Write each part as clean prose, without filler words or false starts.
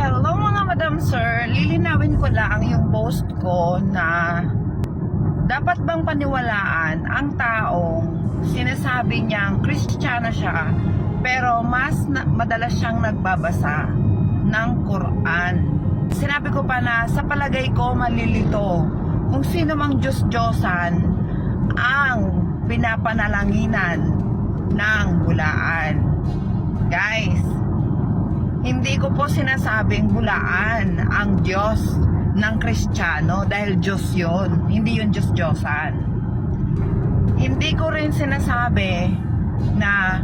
Hello mga madam sir, lilinawin ko lang yung post ko na dapat bang paniwalaan ang taong sinasabi niyang Kristiyano siya pero madalas siyang nagbabasa ng Quran. Sinabi ko pa na sa palagay ko malilito kung sino mang Diyos-Diyosan ang pinapanalanginan ng hulaan. Guys, hindi ko po sinasabing hulaan ang Diyos ng Kristiyano dahil Diyos yun. Hindi yun Diyos-Diyosan. Hindi ko rin sinasabi na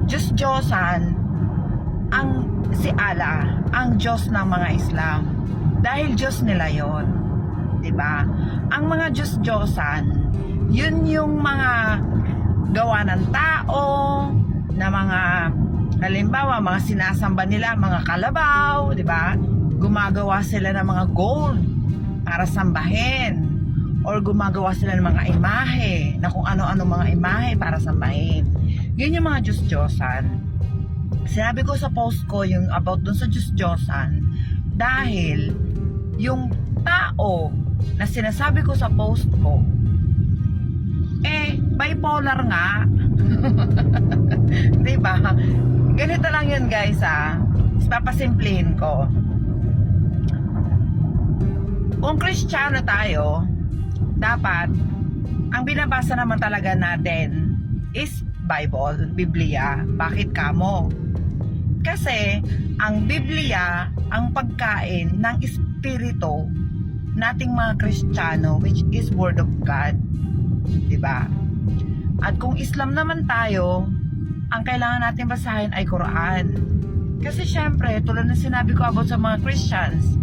Diyos-Diyosan ang si Allah, ang Diyos ng mga Islam. Dahil Diyos nila yun. Diba? Ang mga Diyos-Diyosan, yun yung mga gawa ng tao, na mga halimbawa, mga sinasamba nila, mga kalabaw, di ba? Gumagawa sila ng mga gold para sambahin. Or gumagawa sila ng mga imahe, na kung ano-ano mga imahe para sambahin. Yun yung mga Diyos-Diyosan. Sinabi ko sa post ko yung about dun sa Diyos-Diyosan dahil yung tao na sinasabi ko sa post ko, bipolar nga. Diba? Ganito lang yun guys papasimplihin ko. Kung Kristiyano tayo, dapat ang binabasa naman talaga natin is Bible, Biblia. Bakit kamo? Kasi ang Biblia ang pagkain ng espiritu nating mga Kristiyano, which is Word of God. Diba? At kung Islam naman tayo, ang kailangan natin basahin ay Quran. Kasi syempre, tulad ng sinabi ko about sa mga Christians,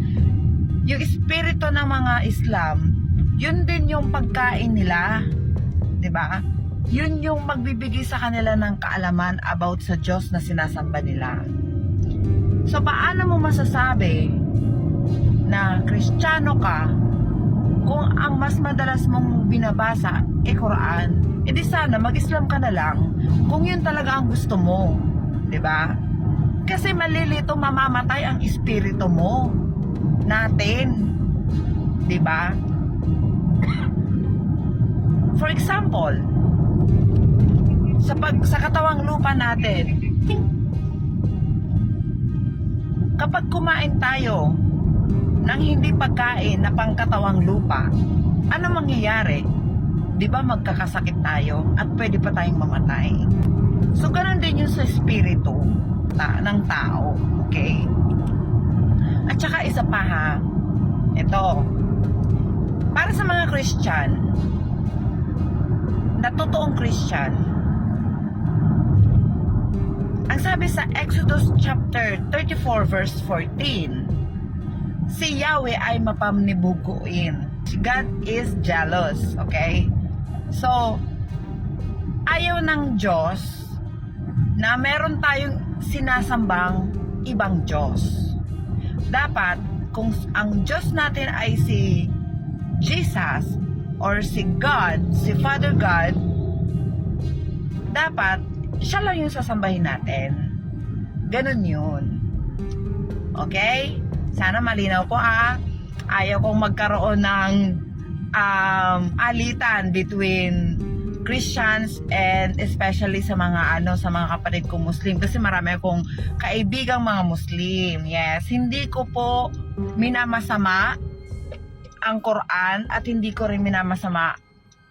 yung espiritu ng mga Islam, yun din yung pagkain nila. Diba? Yun yung magbibigay sa kanila ng kaalaman about sa Diyos na sinasamba nila. So, paano mo masasabi na Kristiyano ka kung ang mas madalas mong binabasa Quran? E di sana mag-Islam ka na lang kung yun talaga ang gusto mo, 'di ba? Kasi malilito, mamamatay ang espiritu mo natin, 'di ba? For example, sa katawang lupa natin, kapag kumain tayo ng hindi pagkain na pangkatawang lupa, ano mangyayari? Di ba magkakasakit tayo at pwede pa tayong mamatay? So, ganun din yung sa espiritu ng tao. Okay? At saka isa pa ito, para sa mga Christian, na totoong Christian, ang sabi sa Exodus chapter 34 verse 14, si Yahweh ay mapamnibuguin. God is jealous. Okay? So, ayaw ng Diyos na meron tayong sinasambang ibang Diyos. Dapat, kung ang Diyos natin ay si Jesus or si God, si Father God, dapat siya lang yung sasambahin natin. Ganun yun. Okay? Sana malinaw po Ayaw kong magkaroon ng alitan between Christians and especially sa mga sa mga kapatid kong Muslim, kasi marami akong kaibigang mga Muslim. Yes, hindi ko po minamasama ang Quran at hindi ko rin minamasama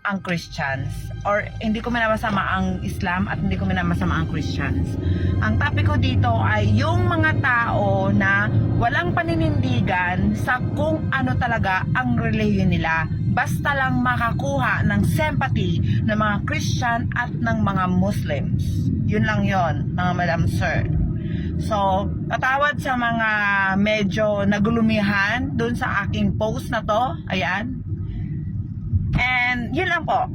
ang Christians, or hindi ko minamasama ang Islam at hindi ko minamasama ang Christians. Ang topic ko dito ay yung mga tao na walang paninindigan sa kung ano talaga ang relihiyon nila, basta lang makakuha ng sympathy ng mga Christian at ng mga Muslims. Yun lang yon, mga madam sir. So, patawad sa mga medyo nagulumihan dun sa aking post na to. Ayan. And yun lang po.